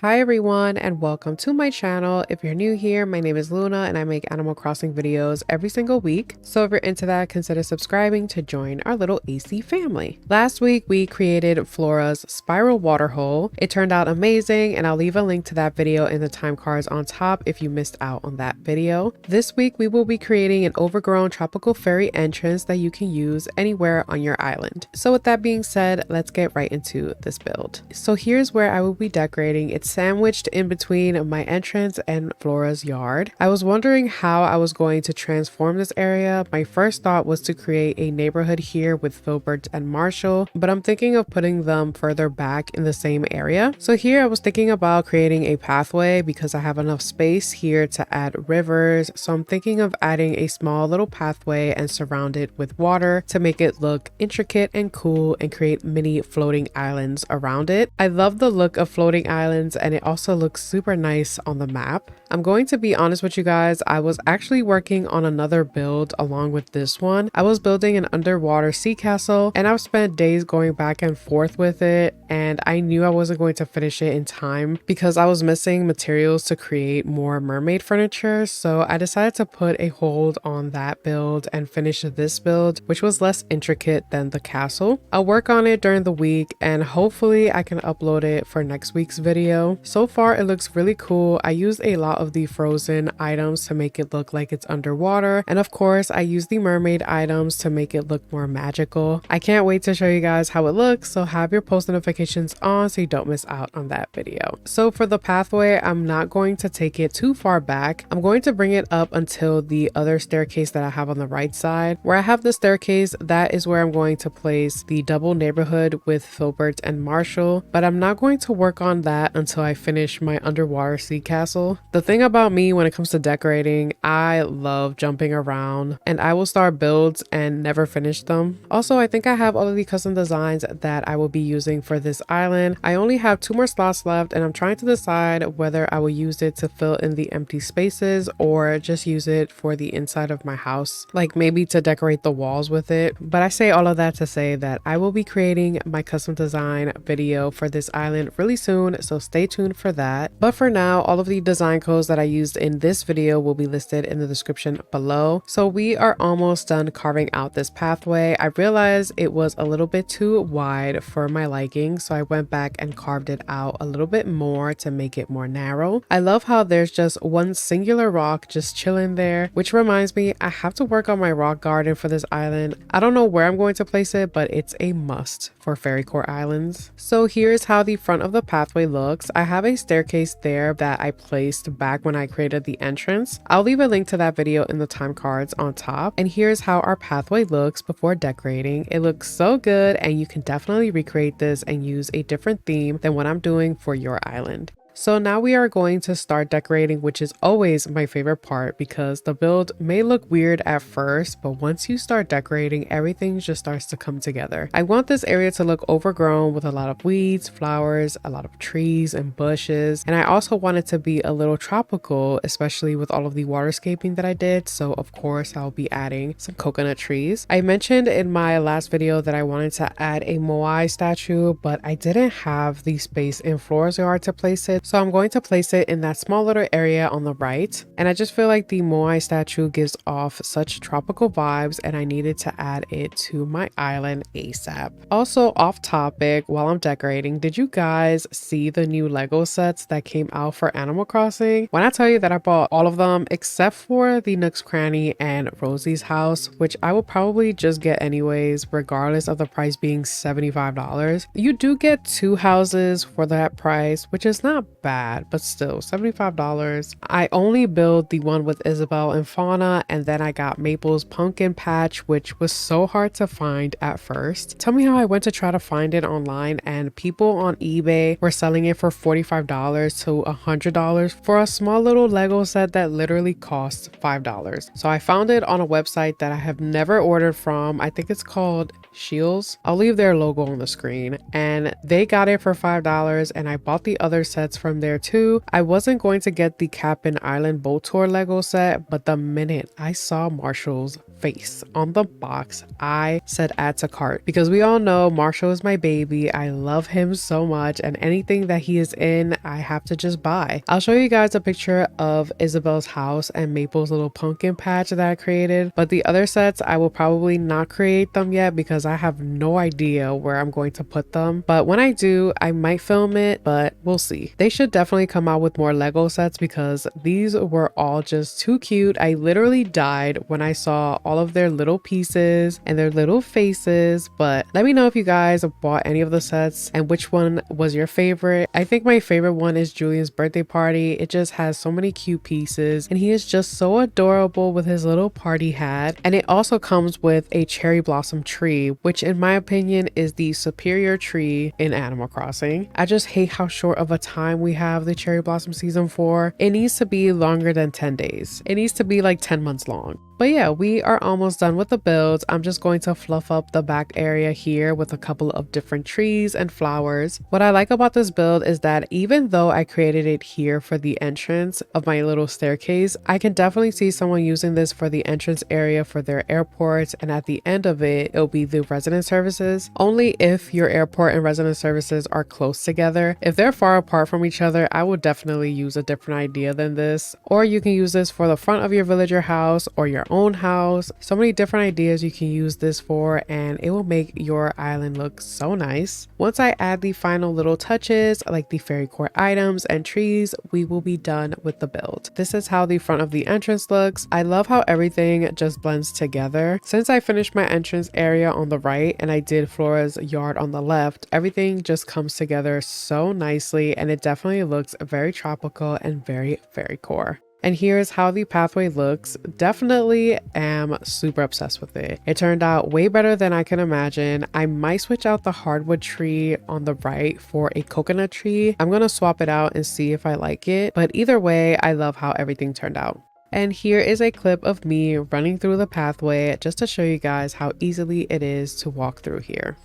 Hi everyone and welcome to my channel. If you're new here, my name is Luna and I make Animal Crossing videos every single week. So if you're into that, consider subscribing to join our little AC family. Last week we created Flora's spiral water hole. It turned out amazing and I'll leave a link to that video in the time cards on top if you missed out on that video. This week we will be creating an overgrown tropical fairy entrance that you can use anywhere on your island. So with that being said, let's get right into this build. So here's where I will be decorating. It's sandwiched in between my entrance and Flora's yard. I was wondering how I was going to transform this area. My first thought was to create a neighborhood here with Filbert and Marshall, but I'm thinking of putting them further back in the same area. So here I was thinking about creating a pathway because I have enough space here to add rivers. So I'm thinking of adding a small little pathway and surround it with water to make it look intricate and cool and create mini floating islands around it. I love the look of floating islands and it also looks super nice on the map. I'm going to be honest with you guys, I was actually working on another build along with this one. I was building an underwater sea castle and I've spent days going back and forth with it, and I knew I wasn't going to finish it in time because I was missing materials to create more mermaid furniture. So I decided to put a hold on that build and finish this build, which was less intricate than the castle. I'll work on it during the week and hopefully I can upload it for next week's video. So far it looks really cool. I used a lot of the frozen items to make it look like it's underwater, and of course I used the mermaid items to make it look more magical. I can't wait to show you guys how it looks, so have your post notifications on so you don't miss out on that video. So for the pathway, I'm not going to take it too far back. I'm going to bring it up until the other staircase that I have on the right side. Where I have the staircase, that is where I'm going to place the double neighborhood with Filbert and Marshall, but I'm not going to work on that until I finish my underwater sea castle. The thing about me when it comes to decorating, I love jumping around and I will start builds and never finish them. Also, I think I have all of the custom designs that I will be using for this island. I only have 2 more slots left and I'm trying to decide whether I will use it to fill in the empty spaces or just use it for the inside of my house, like maybe to decorate the walls with it. But I say all of that to say that I will be creating my custom design video for this island really soon, so stay tuned for that. But for now, all of the design codes that I used in this video will be listed in the description below. So we are almost done carving out this pathway. I realized it was a little bit too wide for my liking, so I went back and carved it out a little bit more to make it more narrow. I love how there's just one singular rock just chilling there, which reminds me I have to work on my rock garden for this island. I don't know where I'm going to place it, but it's a must for Fairycore Islands. So here's how the front of the pathway looks. I have a staircase there that I placed back when I created the entrance. I'll leave a link to that video in the time cards on top. And here's how our pathway looks before decorating. It looks so good and you can definitely recreate this and use a different theme than what I'm doing for your island. So now we are going to start decorating, which is always my favorite part because the build may look weird at first, but once you start decorating, everything just starts to come together. I want this area to look overgrown with a lot of weeds, flowers, a lot of trees and bushes. And I also want it to be a little tropical, especially with all of the waterscaping that I did. So of course I'll be adding some coconut trees. I mentioned in my last video that I wanted to add a moai statue, but I didn't have the space in Flora's yard to place it. So I'm going to place it in that small little area on the right. And I just feel like the moai statue gives off such tropical vibes and I needed to add it to my island ASAP. Also off topic, while I'm decorating, did you guys see the new Lego sets that came out for Animal Crossing? When I tell you that I bought all of them except for the Nook's Cranny and Rosie's house, which I will probably just get anyways, regardless of the price being $75. You do get 2 houses for that price, which is not bad, but still $75. I only built the one with Isabel and Fauna, and then I got Maple's pumpkin patch, which was so hard to find at first. Tell me how I went to try to find it online and people on eBay were selling it for $45 to $100 for a small little Lego set that literally costs $5. So I found it on a website that I have never ordered from. I think it's called Shields. I'll leave their logo on the screen, and they got it for $5 and I bought the other sets from there too. I wasn't going to get the Cap'n Island boat tour Lego set, but the minute I saw Marshall's face on the box, I said add to cart because we all know Marshall is my baby. I love him so much, and anything that he is in, I have to just buy. I'll show you guys a picture of Isabel's house and Maple's little pumpkin patch that I created, but the other sets I will probably not create them yet because I have no idea where I'm going to put them. But when I do, I might film it, but we'll see. They should definitely come out with more Lego sets because these were all just too cute. I literally died when I saw all of their little pieces and their little faces. But let me know if you guys bought any of the sets and which one was your favorite. I think my favorite one is Julian's birthday party. It just has so many cute pieces and he is just so adorable with his little party hat. And it also comes with a cherry blossom tree, which in my opinion is the superior tree in Animal Crossing. I just hate how short of a time we have the cherry blossom season for. It needs to be longer than 10 days. It needs to be like 10 months long. But yeah, we are almost done with the builds. I'm just going to fluff up the back area here with a couple of different trees and flowers. What I like about this build is that even though I created it here for the entrance of my little staircase, I can definitely see someone using this for the entrance area for their airports, and at the end of it, it'll be the resident services. Only if your airport and resident services are close together. If they're far apart from each other, I would definitely use a different idea than this. Or you can use this for the front of your villager house or your own house. So many different ideas you can use this for, and it will make your island look so nice. Once I add the final little touches like the Fairycore items and trees, we will be done with the build. This is how the front of the entrance looks. I love how everything just blends together. Since I finished my entrance area on the right and I did Flora's yard on the left, everything just comes together so nicely and it definitely looks very tropical and very Fairycore. And here's how the pathway looks. Definitely am super obsessed with it. It turned out way better than I can imagine. I might switch out the hardwood tree on the right for a coconut tree. I'm gonna swap it out and see if I like it. But either way, I love how everything turned out. And here is a clip of me running through the pathway just to show you guys how easily it is to walk through here.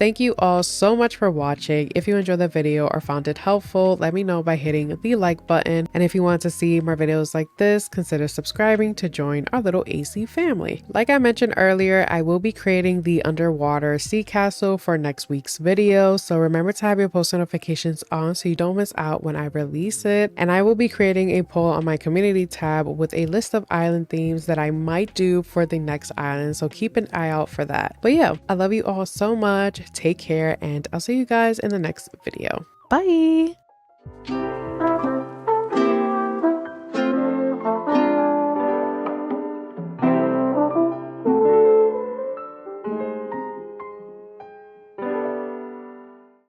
Thank you all so much for watching. If you enjoyed the video or found it helpful, let me know by hitting the like button. And if you want to see more videos like this, consider subscribing to join our little AC family. Like I mentioned earlier, I will be creating the underwater sea castle for next week's video. So remember to have your post notifications on so you don't miss out when I release it. And I will be creating a poll on my community tab with a list of island themes that I might do for the next island. So keep an eye out for that. But yeah, I love you all so much. Take care, and I'll see you guys in the next video. Bye.